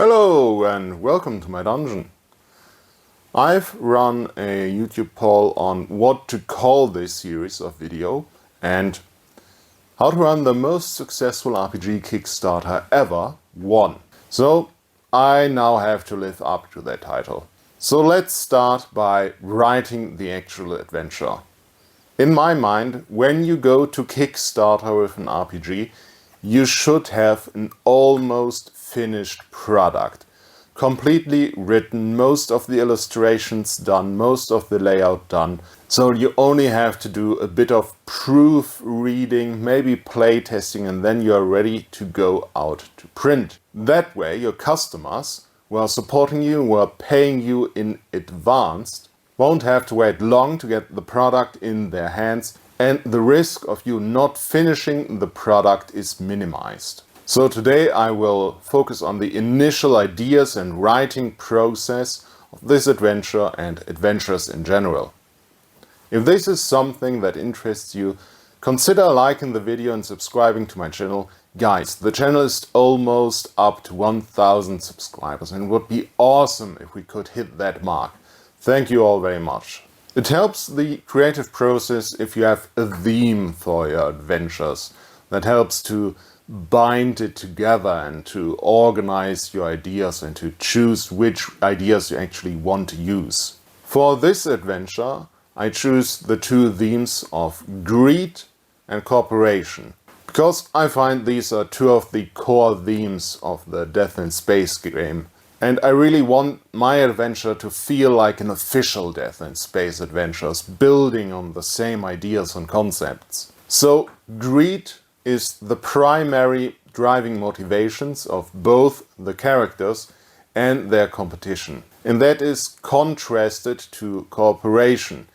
Hello and welcome to my dungeon. I've run a YouTube poll on what to call this series of video and how to run the most successful RPG Kickstarter ever won. So I now have to live up to that title. So let's start by writing the actual adventure. In my mind, when you go to Kickstarter with an RPG, you should have an almost finished product. Completely written, most of the illustrations done, most of the layout done. So you only have to do a bit of proofreading, maybe play testing, and then you're ready to go out to print. That way your customers who are supporting you, who are paying you in advance, won't have to wait long to get the product in their hands, and the risk of you not finishing the product is minimized. So today I will focus on the initial ideas and writing process of this adventure and adventures in general. If this is something that interests you, consider liking the video and subscribing to my channel. Guys, the channel is almost up to 1000 subscribers and it would be awesome if we could hit that mark. Thank you all very much. It helps the creative process if you have a theme for your adventures. That helps to bind it together and to organize your ideas and to choose which ideas you actually want to use. For this adventure, I choose the two themes of greed and cooperation, because I find these are two of the core themes of the Death in Space game. And I really want my adventure to feel like an official Death in Space adventures, building on the same ideas and concepts. So greed is the primary driving motivations of both the characters and their competition. And that is contrasted to cooperation.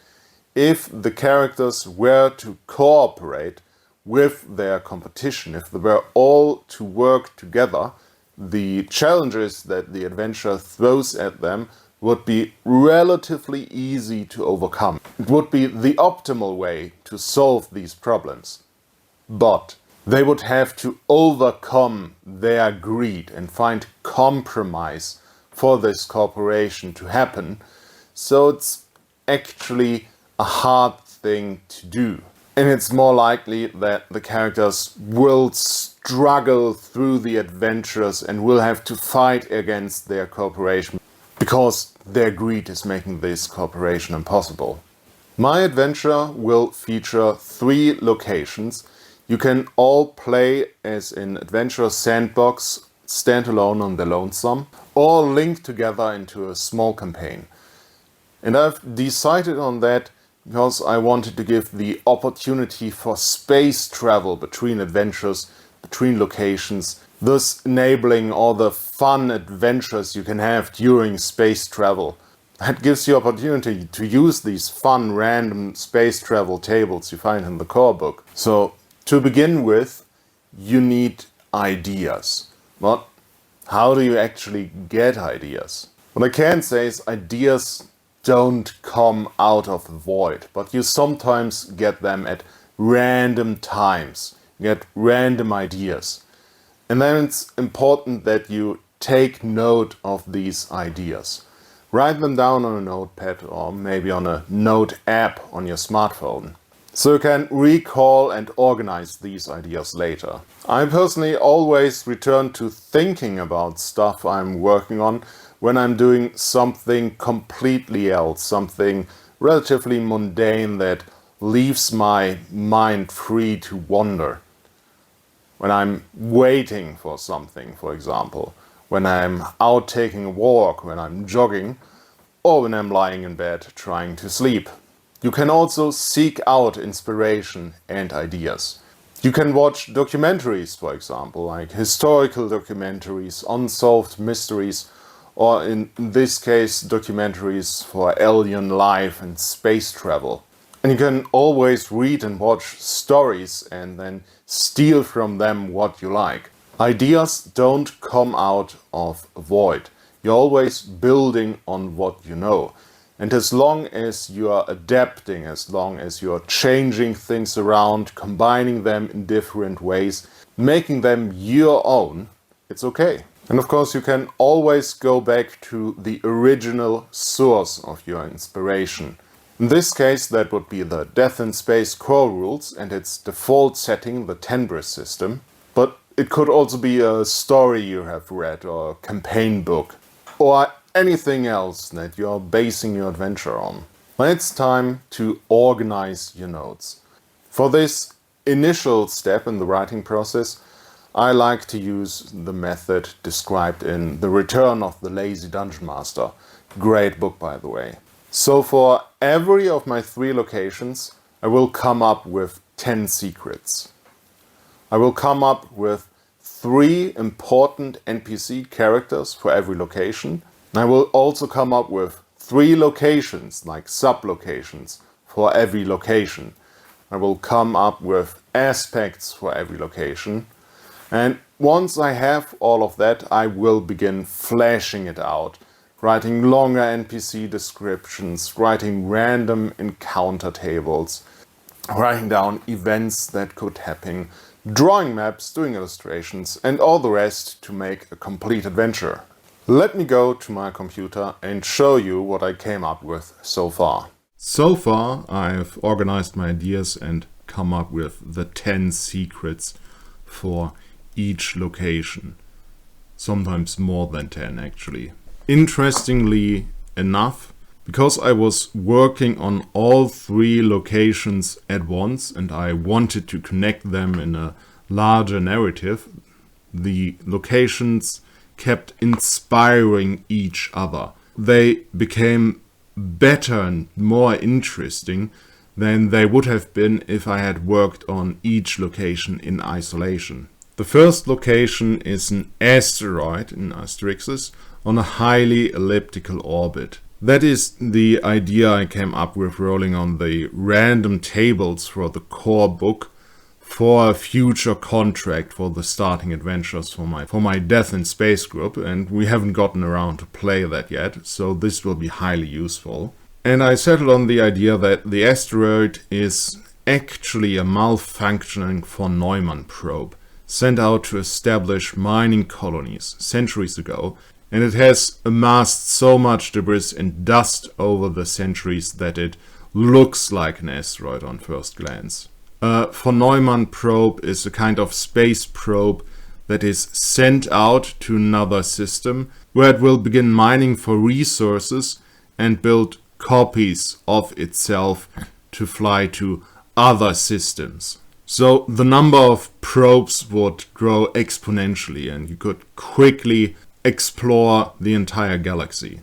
If the characters were to cooperate with their competition, if they were all to work together, the challenges that the adventure throws at them would be relatively easy to overcome. It would be the optimal way to solve these problems. But they would have to overcome their greed and find compromise for this cooperation to happen. So it's actually a hard thing to do. And it's more likely that the characters will struggle through the adventures and will have to fight against their cooperation because their greed is making this cooperation impossible. My adventure will feature 3 locations. You can all play as an adventure sandbox, standalone on the lonesome, or link together into a small campaign. And I've decided on that because I wanted to give the opportunity for space travel between adventures, between locations, thus enabling all the fun adventures you can have during space travel. That gives you opportunity to use these fun random space travel tables you find in the core book. So to begin with, you need ideas. But how do you actually get ideas? What I can say is ideas don't come out of the void, but you sometimes get them at random times. You get random ideas. And then it's important that you take note of these ideas. Write them down on a notepad or maybe on a note app on your smartphone, so you can recall and organize these ideas later. I personally always return to thinking about stuff I'm working on when I'm doing something completely else, something relatively mundane that leaves my mind free to wander. When I'm waiting for something, for example, when I'm out taking a walk, when I'm jogging, or when I'm lying in bed trying to sleep. You can also seek out inspiration and ideas. You can watch documentaries, for example, like historical documentaries, unsolved mysteries, or in this case, documentaries for alien life and space travel. And you can always read and watch stories and then steal from them what you like. Ideas don't come out of a void. You're always building on what you know. And as long as you are adapting, as long as you are changing things around, combining them in different ways, making them your own, it's okay. And of course you can always go back to the original source of your inspiration. In this case that would be the Death in Space core rules and its default setting, the Tenbris system. But it could also be a story you have read or a campaign book or anything else that you're basing your adventure on. When it's time to organize your notes. For this initial step in the writing process, I like to use the method described in The Return of the Lazy Dungeon Master. Great book, by the way. So for every of my 3 locations, I will come up with 10 secrets. I will come up with 3 important NPC characters for every location. I will also come up with 3 locations, like sub-locations, for every location. I will come up with aspects for every location. And once I have all of that, I will begin fleshing it out. Writing longer NPC descriptions, writing random encounter tables, writing down events that could happen, drawing maps, doing illustrations, and all the rest to make a complete adventure. Let me go to my computer and show you what I came up with so far. So far, I've organized my ideas and come up with the 10 secrets for each location. Sometimes more than 10 actually. Interestingly enough, because I was working on all 3 locations at once and I wanted to connect them in a larger narrative, the locations kept inspiring each other. They became better and more interesting than they would have been if I had worked on each location in isolation. The first location is an asteroid in asterisks on a highly elliptical orbit. That is the idea I came up with rolling on the random tables for the core book for a future contract for the starting adventures for my Death in Space group, and we haven't gotten around to play that yet, so this will be highly useful. And I settled on the idea that the asteroid is actually a malfunctioning von Neumann probe sent out to establish mining colonies centuries ago, and it has amassed so much debris and dust over the centuries that it looks like an asteroid on first glance. A von Neumann probe is a kind of space probe that is sent out to another system where it will begin mining for resources and build copies of itself to fly to other systems. So the number of probes would grow exponentially and you could quickly explore the entire galaxy,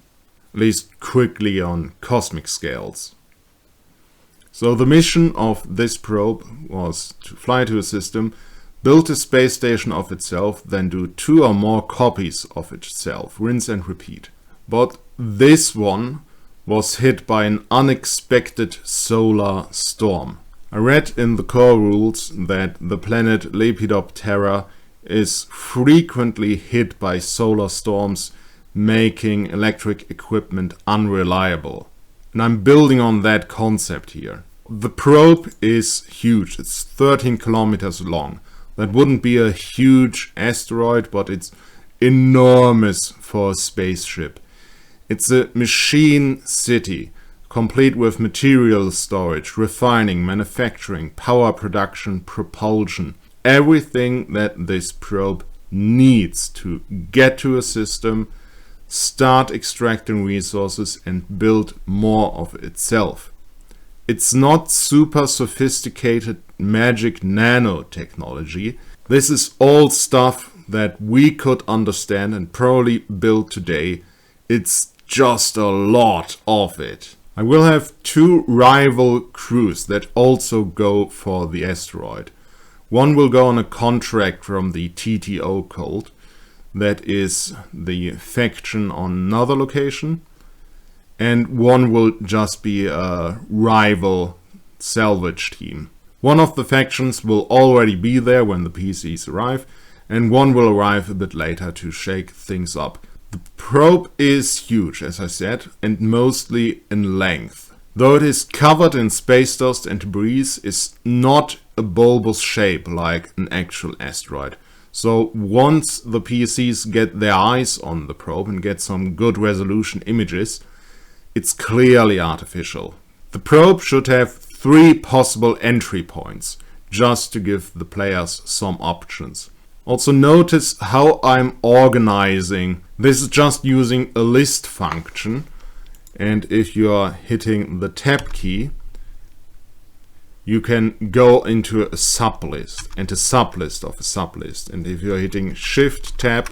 at least quickly on cosmic scales. So the mission of this probe was to fly to a system, build a space station of itself, then do 2 or more copies of itself, rinse and repeat. But this one was hit by an unexpected solar storm. I read in the core rules that the planet Lepidoptera is frequently hit by solar storms, making electric equipment unreliable. And I'm building on that concept here. The probe is huge, it's 13 kilometers long. That wouldn't be a huge asteroid, but it's enormous for a spaceship. It's a machine city, complete with material storage, refining, manufacturing, power production, propulsion. Everything that this probe needs to get to a system, start extracting resources and build more of itself. It's not super sophisticated magic nanotechnology. This is all stuff that we could understand and probably build today. It's just a lot of it. I will have 2 rival crews that also go for the asteroid. One will go on a contract from the TTO cult, that is the faction on another location, and one will just be a rival salvage team. One of the factions will already be there when the PCs arrive, and one will arrive a bit later to shake things up. The probe is huge, as I said, and mostly in length. Though it is covered in space dust and debris, is not a bulbous shape like an actual asteroid. So once the PCs get their eyes on the probe and get some good resolution images, it's clearly artificial. The probe should have 3 possible entry points, just to give the players some options. Also notice how I'm organizing. This is just using a list function, and if you are hitting the tab key, you can go into a sublist and a sublist of a sublist, and if you're hitting shift tab,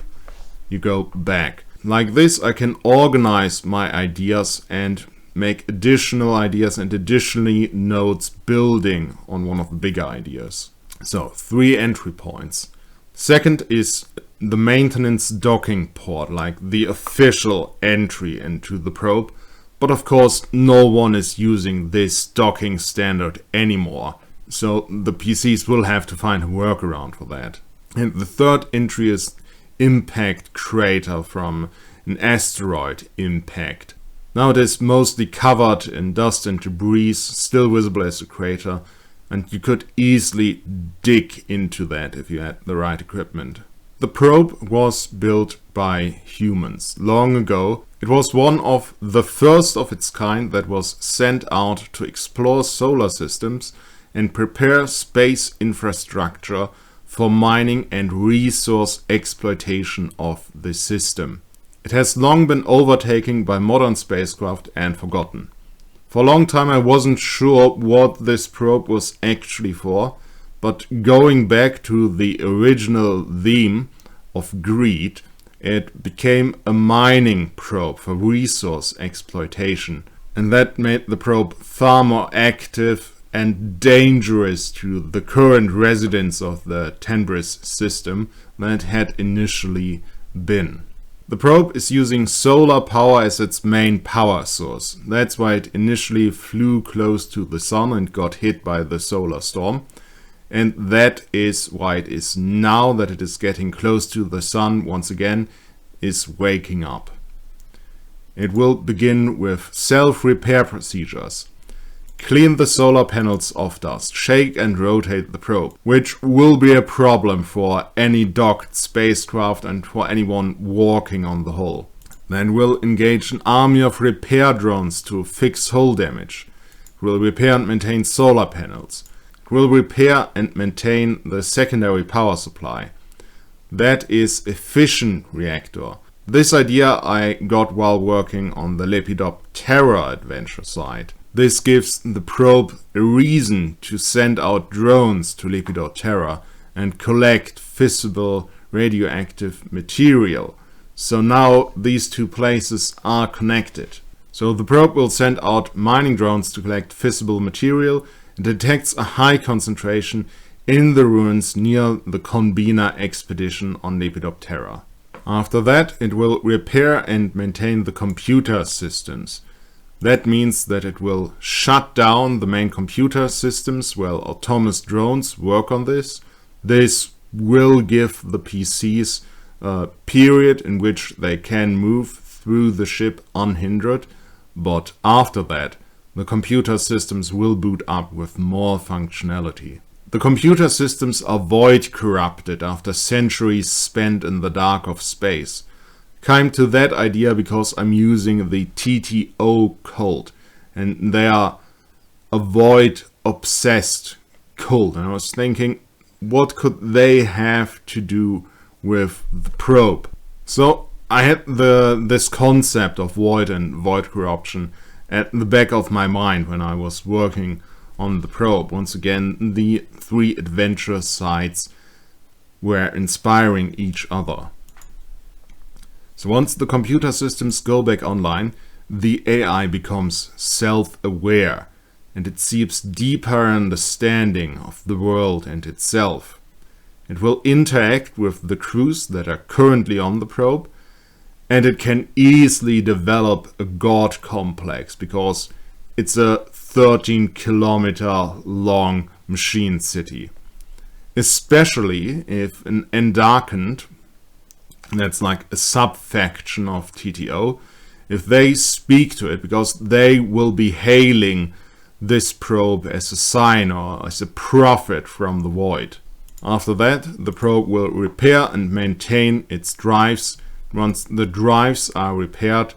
you go back. Like this I can organize my ideas and make additional ideas and additionally nodes building on one of the bigger ideas. So 3 entry points. Second is the maintenance docking port, like the official entry into the probe. But of course no one is using this docking standard anymore. So the PCs will have to find a workaround for that. And the third entry is impact crater from an asteroid impact. Now it is mostly covered in dust and debris, still visible as a crater, and you could easily dig into that if you had the right equipment. The probe was built by humans long ago. It was one of the first of its kind that was sent out to explore solar systems and prepare space infrastructure for mining and resource exploitation of the system. It has long been overtaken by modern spacecraft and forgotten. For a long time I wasn't sure what this probe was actually for, but going back to the original theme of greed, it became a mining probe for resource exploitation. And that made the probe far more active and dangerous to the current residents of the Tenbris system than it had initially been. The probe is using solar power as its main power source. That's why it initially flew close to the sun and got hit by the solar storm. And that is why it is now that it is getting close to the sun once again, is waking up. It will begin with self-repair procedures. Clean the solar panels of dust, shake and rotate the probe, which will be a problem for any docked spacecraft and for anyone walking on the hull. Then we'll engage an army of repair drones to fix hull damage. We'll repair and maintain solar panels. We'll repair and maintain the secondary power supply. That is a fission reactor. This idea I got while working on the Lepidoptera adventure site. This gives the probe a reason to send out drones to Lepidoptera and collect fissile radioactive material. So now these two places are connected. So the probe will send out mining drones to collect fissile material and detects a high concentration in the ruins near the Conbina expedition on Lepidoptera. After that, it will repair and maintain the computer systems. That means that it will shut down the main computer systems while autonomous drones work on this. This will give the PCs a period in which they can move through the ship unhindered, but after that, the computer systems will boot up with more functionality. The computer systems are void corrupted after centuries spent in the dark of space. Came to that idea because I'm using the TTO cult, and they are a void obsessed cult, and I was thinking, what could they have to do with the probe? So I had this concept of void and void corruption at the back of my mind when I was working on the probe. Once again, the 3 adventure sites were inspiring each other. So once the computer systems go back online, the AI becomes self-aware and it seeks deeper understanding of the world and itself. It will interact with the crews that are currently on the probe, and it can easily develop a god complex because it's a 13-kilometer long machine city. Especially if an Endarkened, that's like a sub-faction of TTO, if they speak to it, because they will be hailing this probe as a sign or as a prophet from the void. After that, the probe will repair and maintain its drives. Once the drives are repaired,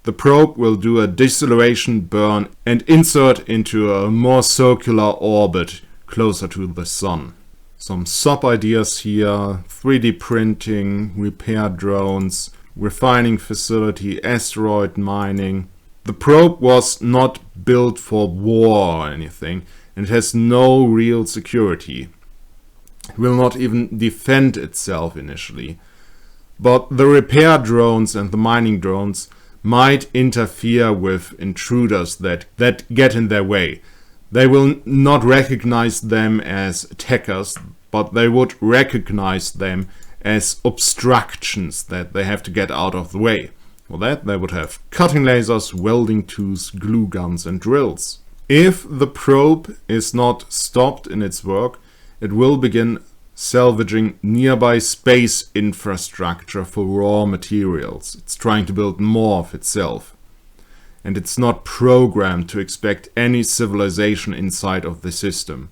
the probe will do a deceleration burn and insert into a more circular orbit closer to the Sun. Some sub-ideas here: 3D printing, repair drones, refining facility, asteroid mining. The probe was not built for war or anything, and it has no real security. It will not even defend itself initially. But the repair drones and the mining drones might interfere with intruders that get in their way. They will not recognize them as attackers, but they would recognize them as obstructions that they have to get out of the way. For that, they would have cutting lasers, welding tools, glue guns, and drills. If the probe is not stopped in its work, it will begin salvaging nearby space infrastructure for raw materials. It's trying to build more of itself. And it's not programmed to expect any civilization inside of the system.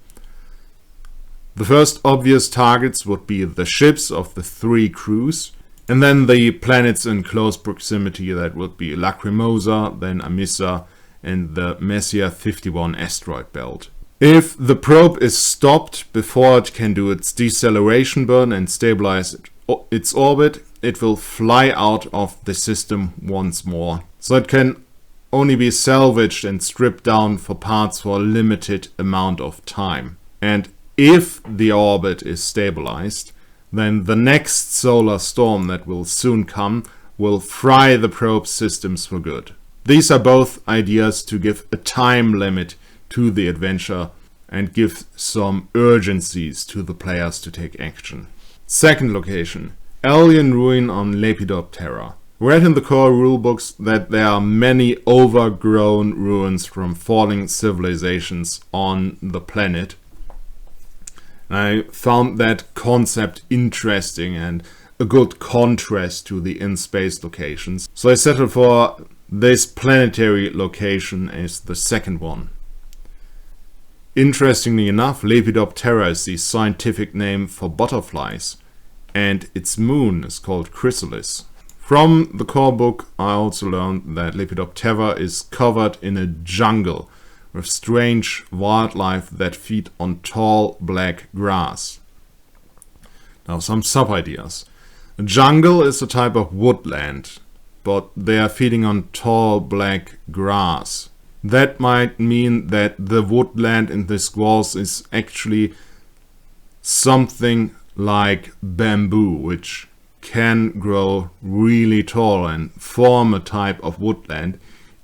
The first obvious targets would be the ships of the 3 crews, and then the planets in close proximity. That would be Lacrimosa, then Amissa, and the Messier 51 asteroid belt. If the probe is stopped before it can do its deceleration burn and stabilize its orbit, it will fly out of the system once more. So it can only be salvaged and stripped down for parts for a limited amount of time. And if the orbit is stabilized, then the next solar storm that will soon come will fry the probe systems for good. These are both ideas to give a time limit to the adventure and give some urgencies to the players to take action. Second location, Alien Ruin on Lepidoptera. Read in the core rulebooks that there are many overgrown ruins from falling civilizations on the planet. I found that concept interesting and a good contrast to the in-space locations, so I settled for this planetary location as the second one. Interestingly enough, Lepidoptera is the scientific name for butterflies, and its moon is called Chrysalis. From the core book, I also learned that Lepidoptera is covered in a jungle with strange wildlife that feed on tall black grass. Now, some sub-ideas. A jungle is a type of woodland, but they are feeding on tall black grass. That might mean that the woodland in this walls is actually something like bamboo, which can grow really tall and form a type of woodland,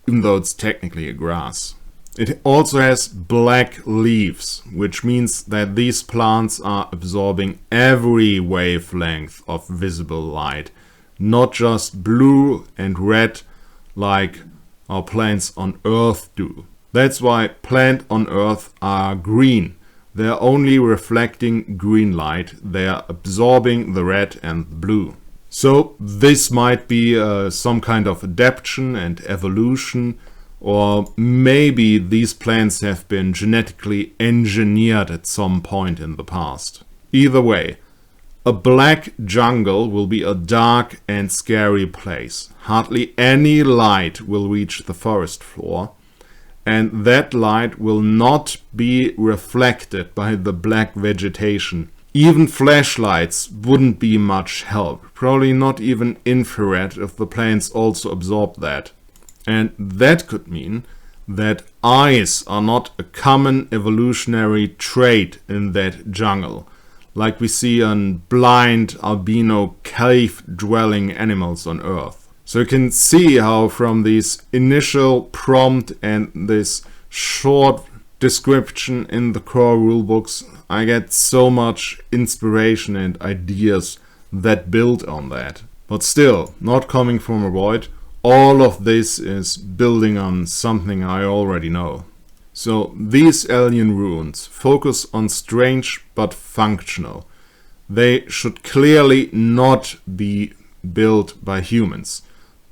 even though it's technically a grass. It also has black leaves, which means that these plants are absorbing every wavelength of visible light, not just blue and red like our plants on Earth do. That's why plants on Earth are green. They're only reflecting green light. They are absorbing the red and the blue. So this might be some kind of adaptation and evolution, or maybe these plants have been genetically engineered at some point in the past. Either way, a black jungle will be a dark and scary place. Hardly any light will reach the forest floor, and that light will not be reflected by the black vegetation. Even flashlights wouldn't be much help, probably not even infrared if the plants also absorb that. And that could mean that eyes are not a common evolutionary trait in that jungle, like we see on blind albino cave-dwelling animals on Earth. So you can see how from this initial prompt and this short description in the core rulebooks, I get so much inspiration and ideas that build on that. But still, not coming from a void, all of this is building on something I already know. So these alien ruins focus on strange but functional. They should clearly not be built by humans,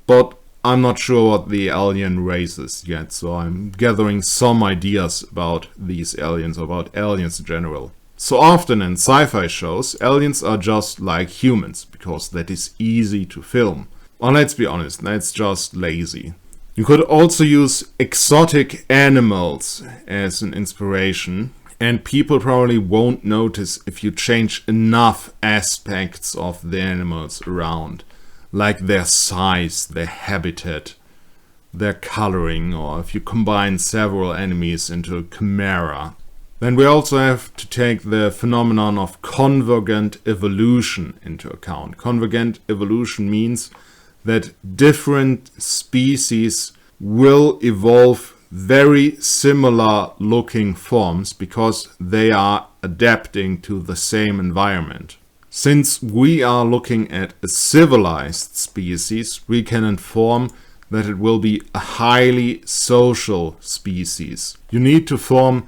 but I'm not sure what the alien race is yet, so I'm gathering some ideas about these aliens, about aliens in general. So often in sci-fi shows, aliens are just like humans, because that is easy to film. Well, let's be honest, that's just lazy. You could also use exotic animals as an inspiration, and people probably won't notice if you change enough aspects of the animals around, like their size, their habitat, their coloring, or if you combine several enemies into a chimera. Then we also have to take the phenomenon of convergent evolution into account. Convergent evolution means that different species will evolve very similar looking forms because they are adapting to the same environment. Since we are looking at a civilized species, we can inform that it will be a highly social species. You need to form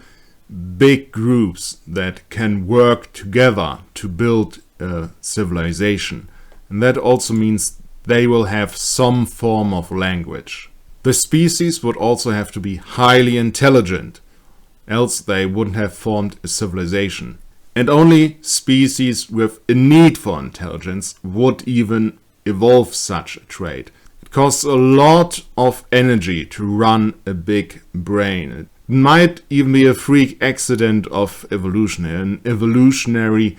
big groups that can work together to build a civilization. And that also means they will have some form of language. The species would also have to be highly intelligent, else they wouldn't have formed a civilization. And only species with a need for intelligence would even evolve such a trait. It costs a lot of energy to run a big brain. It might even be a freak accident of evolution, an evolutionary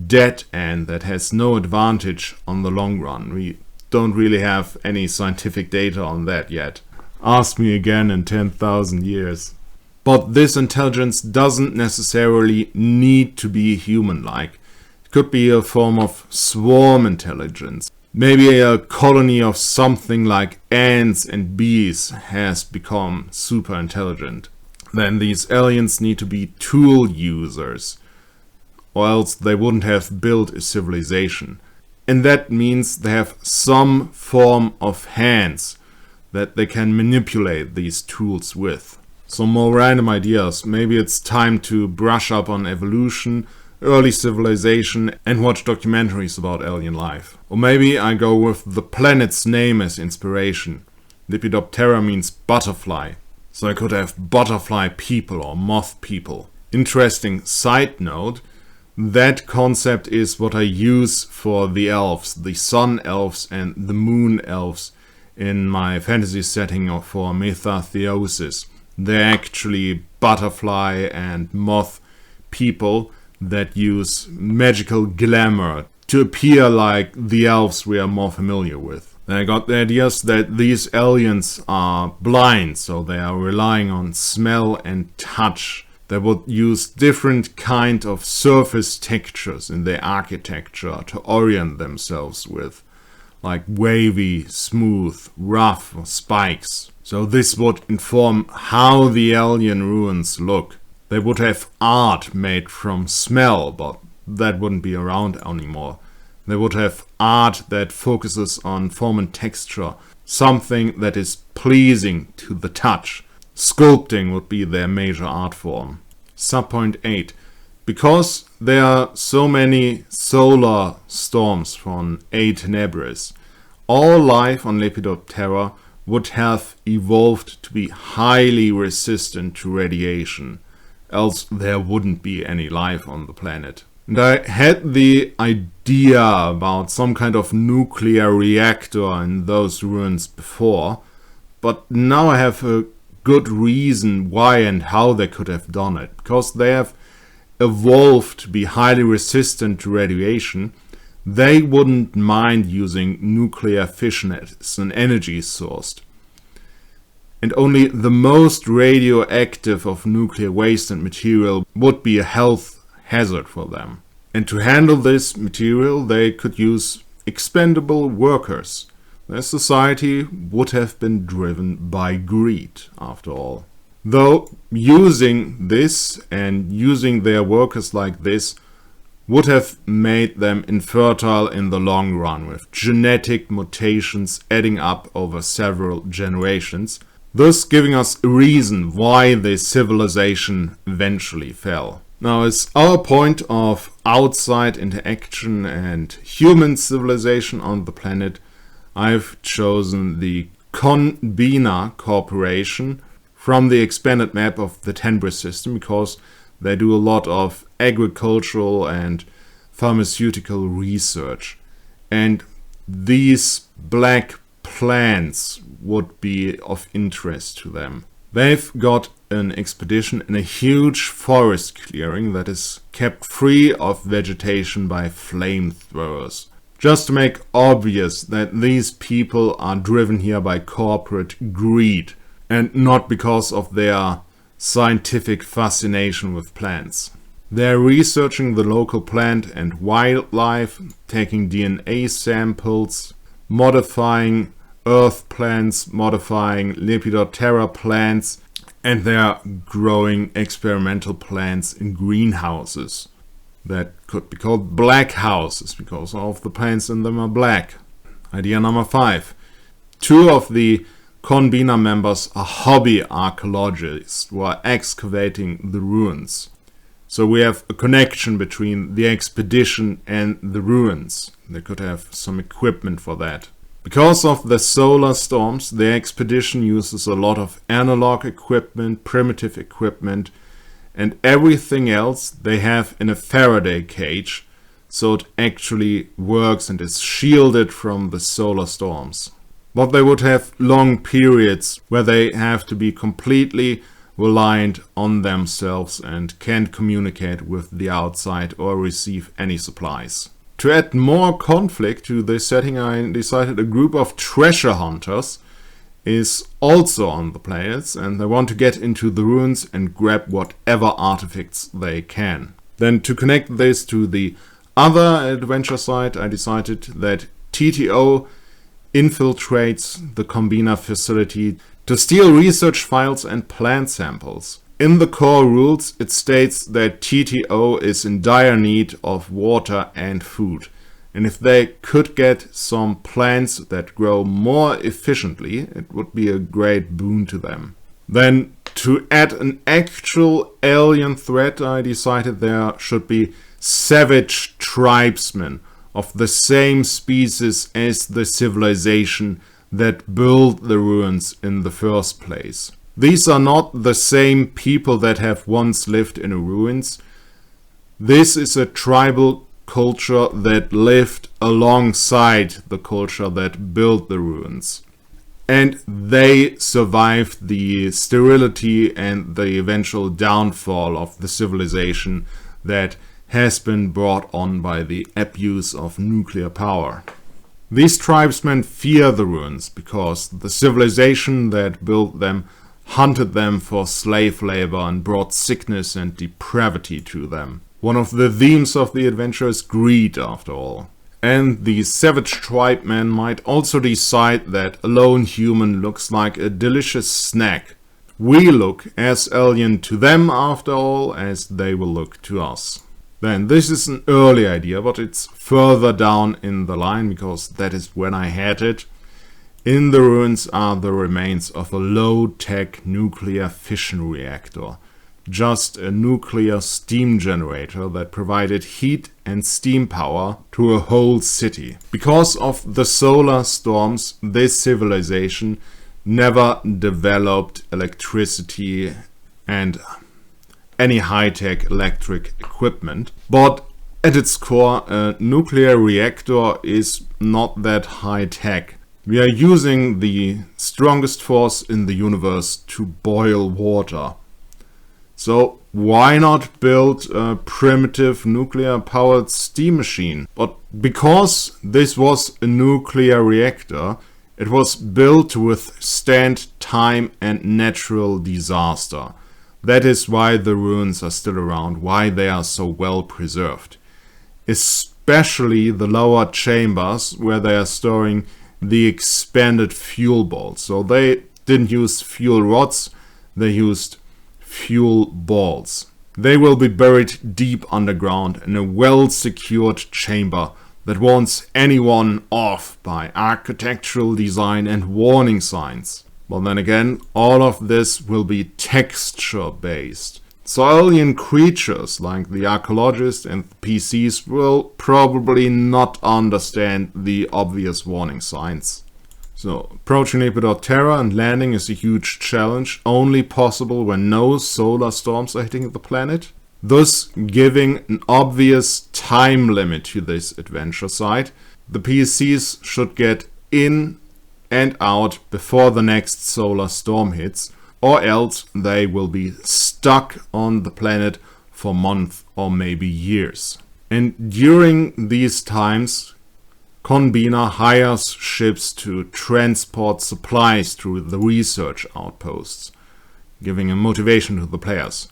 dead end that has no advantage on the long run. We don't really have any scientific data on that yet. Ask me again in 10,000 years. But this intelligence doesn't necessarily need to be human-like. It could be a form of swarm intelligence. Maybe a colony of something like ants and bees has become super intelligent. Then these aliens need to be tool users, or else they wouldn't have built a civilization. And that means they have some form of hands that they can manipulate these tools with. Some more random ideas. Maybe it's time to brush up on evolution, early civilization, and watch documentaries about alien life. Or maybe I go with the planet's name as inspiration. Lepidoptera means butterfly, so I could have butterfly people or moth people. Interesting side note, that concept is what I use for the elves, the sun elves and the moon elves in my fantasy setting for Metatheosis. They're actually butterfly and moth people that use magical glamour to appear like the elves we are more familiar with. Then I got the ideas that these aliens are blind, so they are relying on smell and touch. They would use different kind of surface textures in their architecture to orient themselves with, like wavy, smooth, rough, or spikes. So this would inform how the alien ruins look. They would have art made from smell, but that wouldn't be around anymore. They would have art that focuses on form and texture, something that is pleasing to the touch. Sculpting would be their major art form. Subpoint 8. Because there are so many solar storms from A Tenebris, all life on Lepidoptera would have evolved to be highly resistant to radiation, else there wouldn't be any life on the planet. And I had the idea about some kind of nuclear reactor in those ruins before, but now I have a good reason why and how they could have done it. Because they have evolved to be highly resistant to radiation, they wouldn't mind using nuclear fission as an energy source. And only the most radioactive of nuclear waste and material would be a health hazard for them. And to handle this material, they could use expendable workers. Their society would have been driven by greed, after all. Though using this and using their workers like this would have made them infertile in the long run, with genetic mutations adding up over several generations, thus giving us a reason why the civilization eventually fell. Now, as our point of outside interaction and human civilization on the planet, I've chosen the Conbina Corporation from the expanded map of the Tenbris system, because they do a lot of agricultural and pharmaceutical research. And these black plants would be of interest to them. They've got an expedition in a huge forest clearing that is kept free of vegetation by flamethrowers. Just to make obvious that these people are driven here by corporate greed and not because of their scientific fascination with plants. They're researching the local plant and wildlife, taking DNA samples, modifying earth plants, modifying Lepidoptera plants, and they're growing experimental plants in greenhouses that could be called black houses because all of the plants in them are black. Idea number 5. 2 of the Conbina members are hobby archaeologists who are excavating the ruins. So we have a connection between the expedition and the ruins. They could have some equipment for that. Because of the solar storms, the expedition uses a lot of analog equipment, primitive equipment, and everything else they have in a Faraday cage, so it actually works and is shielded from the solar storms. But they would have long periods where they have to be completely reliant on themselves and can't communicate with the outside or receive any supplies. To add more conflict to this setting, I decided a group of treasure hunters is also on the players, and they want to get into the ruins and grab whatever artifacts they can. Then to connect this to the other adventure side, I decided that TTO infiltrates the Conbina facility to steal research files and plant samples. In the core rules, it states that TTO is in dire need of water and food. And if they could get some plants that grow more efficiently, it would be a great boon to them. Then, to add an actual alien threat, I decided there should be savage tribesmen of the same species as the civilization that built the ruins in the first place. These are not the same people that have once lived in the ruins. This is a tribal culture that lived alongside the culture that built the ruins. And they survived the sterility and the eventual downfall of the civilization that has been brought on by the abuse of nuclear power. These tribesmen fear the ruins because the civilization that built them hunted them for slave labor and brought sickness and depravity to them. One of the themes of the adventure is greed, after all. And the savage tribemen might also decide that a lone human looks like a delicious snack. We look as alien to them, after all, as they will look to us. Then, this is an early idea, but it's further down in the line, because that is when I had it. In the ruins are the remains of a low-tech nuclear fission reactor. Just a nuclear steam generator that provided heat and steam power to a whole city. Because of the solar storms, this civilization never developed electricity and any high-tech electric equipment. But at its core, a nuclear reactor is not that high-tech. We are using the strongest force in the universe to boil water. So why not build a primitive nuclear-powered steam machine? But because this was a nuclear reactor, it was built to withstand time and natural disaster. That is why the ruins are still around, why they are so well preserved. Especially the lower chambers where they are storing the expanded fuel balls. So they didn't use fuel rods, they used fuel balls. They will be buried deep underground in a well-secured chamber that warns anyone off by architectural design and warning signs. But then again, all of this will be texture-based. So alien creatures like the archaeologists and the PCs will probably not understand the obvious warning signs. So approaching Terra and landing is a huge challenge, only possible when no solar storms are hitting the planet, thus giving an obvious time limit to this adventure site. The PCs should get in and out before the next solar storm hits, or else they will be stuck on the planet for months or maybe years. And during these times, Convener hires ships to transport supplies through the research outposts, giving a motivation to the players.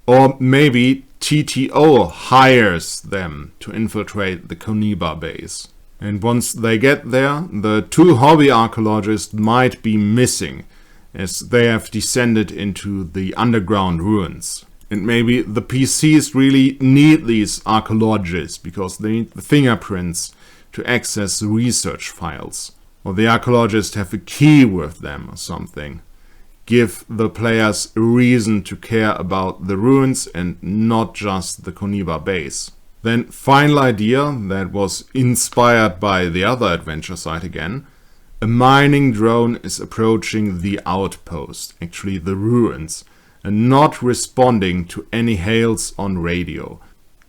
Or maybe TTO hires them to infiltrate the Koniba base. And once they get there, the 2 hobby archaeologists might be missing, as they have descended into the underground ruins. And maybe the PCs really need these archaeologists because they need the fingerprints to access the research files. Or the archaeologists have a key with them or something. Give the players a reason to care about the ruins and not just the Koniba base. Then, final idea that was inspired by the other adventure site again. A mining drone is approaching the outpost, actually the ruins, and not responding to any hails on radio.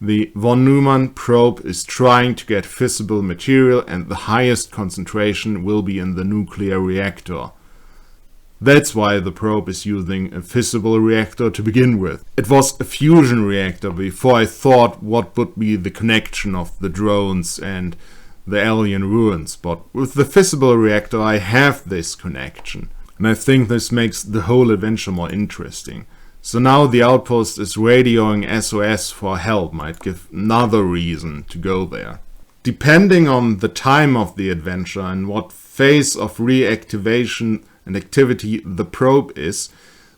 The von Neumann probe is trying to get fissile material, and the highest concentration will be in the nuclear reactor. That's why the probe is using a fissile reactor to begin with. It was a fusion reactor before I thought what would be the connection of the drones and the alien ruins, but with the fissile reactor I have this connection. And I think this makes the whole adventure more interesting. So now the outpost is radioing SOS for help, might give another reason to go there. Depending on the time of the adventure and what phase of reactivation and activity the probe is,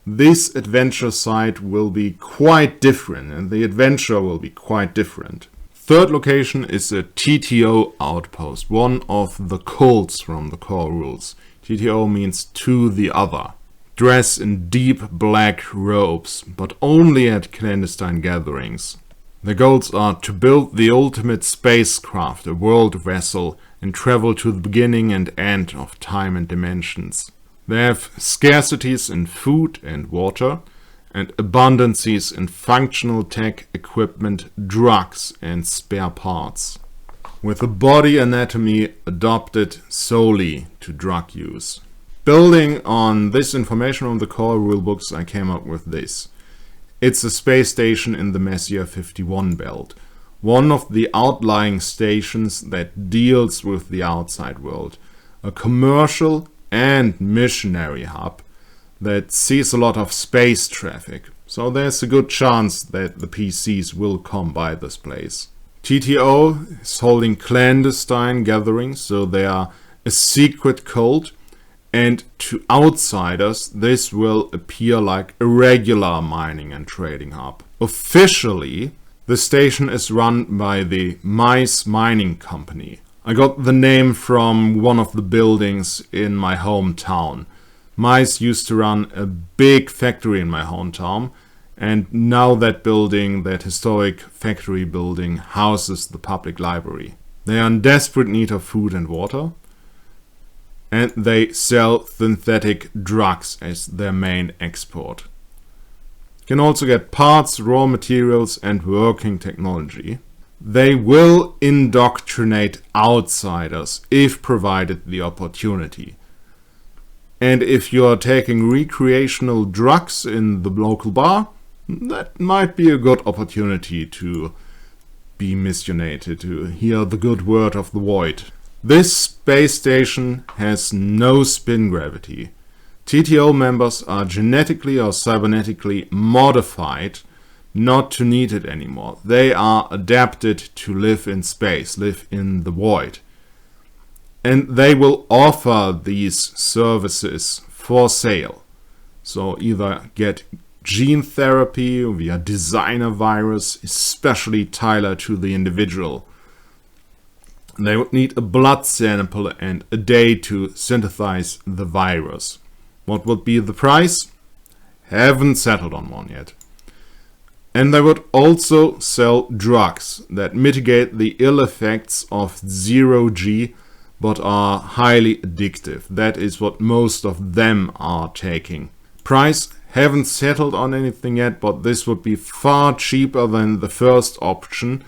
this adventure site will be quite different and the adventure will be quite different. Third location is a TTO outpost, one of the cults from the core rules. TTO means to the other. Dress in deep black robes, but only at clandestine gatherings. The goals are to build the ultimate spacecraft, a world vessel, and travel to the beginning and end of time and dimensions. They have scarcities in food and water, and abundancies in functional tech, equipment, drugs, and spare parts. With a body anatomy adopted solely to drug use. Building on this information from the core rulebooks, I came up with this. It's a space station in the Messier 51 belt, one of the outlying stations that deals with the outside world, a commercial and missionary hub that sees a lot of space traffic, so there's a good chance that the PCs will come by this place. TTO is holding clandestine gatherings, so they are a secret cult. And to outsiders, this will appear like a regular mining and trading hub. Officially, the station is run by the Mice Mining Company. I got the name from one of the buildings in my hometown. Mice used to run a big factory in my hometown, and now that building, that historic factory building, houses the public library. They are in desperate need of food and water. And they sell synthetic drugs as their main export. You can also get parts, raw materials, and working technology. They will indoctrinate outsiders if provided the opportunity. And if you are taking recreational drugs in the local bar, that might be a good opportunity to be missionated, to hear the good word of the void. This space station has no spin gravity. TTO members are genetically or cybernetically modified not to need it anymore. They are adapted to live in space, live in the void. And they will offer these services for sale. So either get gene therapy via designer virus, especially tailored to the individual. They would need a blood sample and a day to synthesize the virus. What would be the price? Haven't settled on one yet. And they would also sell drugs that mitigate the ill effects of zero-G but are highly addictive. That is what most of them are taking. Price haven't settled on anything yet, but this would be far cheaper than the first option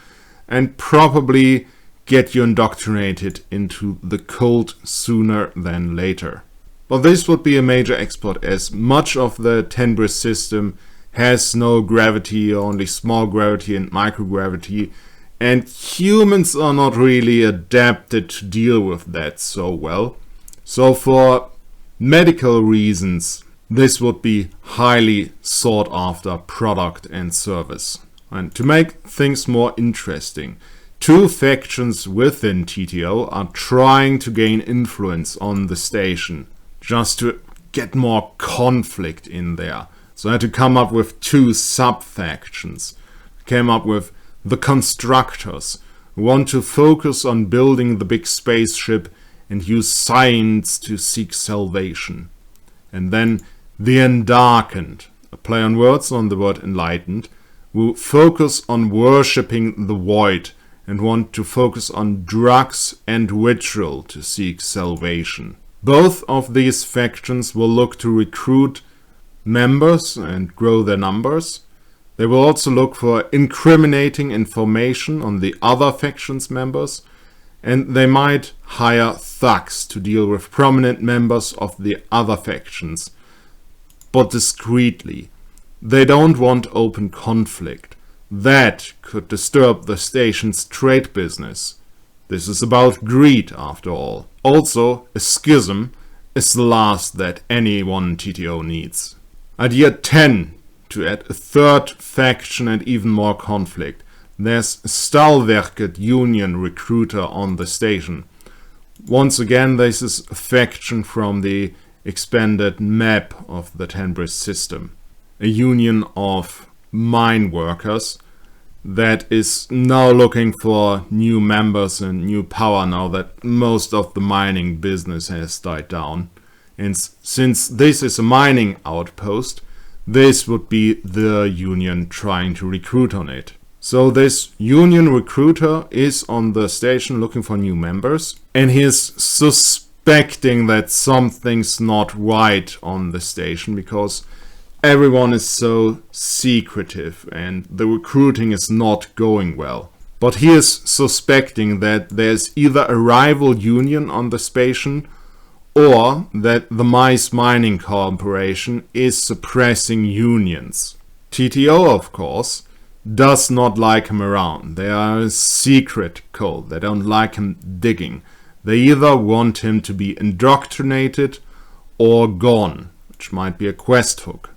and probably get you indoctrinated into the cult sooner than later. But this would be a major export, as much of the Tenbris system has no gravity, only small gravity and microgravity, and humans are not really adapted to deal with that so well. So for medical reasons, this would be highly sought after product and service. And to make things more interesting, two factions within TTO are trying to gain influence on the station, just to get more conflict in there. So I had to come up with two sub-factions. Came up with the Constructors, who want to focus on building the big spaceship and use science to seek salvation. And then the Endarkened, a play on words on the word enlightened, who focus on worshipping the void and want to focus on drugs and ritual to seek salvation. Both of these factions will look to recruit members and grow their numbers. They will also look for incriminating information on the other faction's members, and they might hire thugs to deal with prominent members of the other factions, but discreetly. They don't want open conflict. That could disturb the station's trade business. This is about greed, after all. Also, a schism is the last that any one TTO needs. Idea 10, to add a third faction and even more conflict. There's a Stahlwerket Union recruiter on the station. Once again, this is a faction from the expanded map of the Tenbris system. A union of mine workers that is now looking for new members and new power now that most of the mining business has died down. And since this is a mining outpost, this would be the union trying to recruit on it. So this union recruiter is on the station looking for new members, and he is suspecting that something's not right on the station because everyone is so secretive and the recruiting is not going well. But he is suspecting that there's either a rival union on the station or that the Mice Mining Corporation is suppressing unions. TTO, of course, does not like him around. They are a secret cult. They don't like him digging. They either want him to be indoctrinated or gone, which might be a quest hook.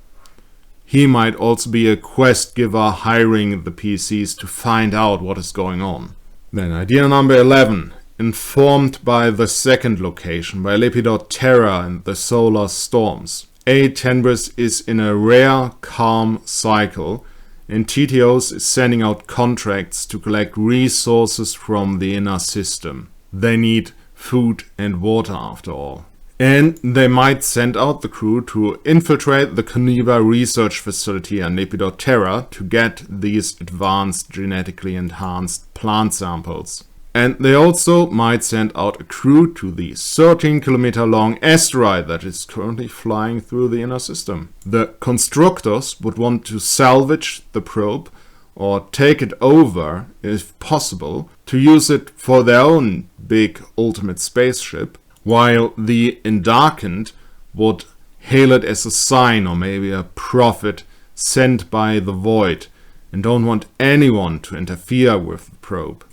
He might also be a quest giver hiring the PCs to find out what is going on. Then idea number 11. Informed by the second location, by Lepidoptera and the solar storms. Tenbris is in a rare, calm cycle, and TTOs is sending out contracts to collect resources from the inner system. They need food and water after all. And they might send out the crew to infiltrate the Koniba research facility on Lepidoptera to get these advanced genetically enhanced plant samples. And they also might send out a crew to the 13-kilometer long asteroid that is currently flying through the inner system. The constructors would want to salvage the probe or take it over, if possible, to use it for their own big ultimate spaceship, while the Endarkened would hail it as a sign or maybe a prophet sent by the void and don't want anyone to interfere with the probe.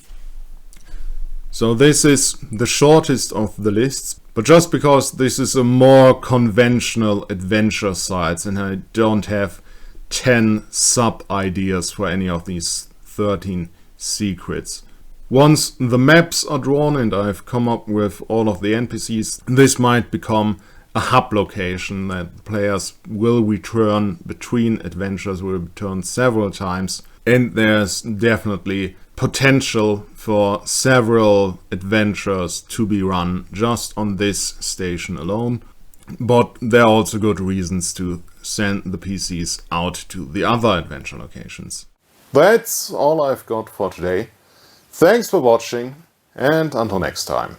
So this is the shortest of the lists, but just because this is a more conventional adventure site and I don't have 10 sub-ideas for any of these 13 secrets. Once the maps are drawn and I've come up with all of the NPCs, this might become a hub location that players will return between adventures, will return several times, and there's definitely potential for several adventures to be run just on this station alone. But there are also good reasons to send the PCs out to the other adventure locations. That's all I've got for today. Thanks for watching, and until next time.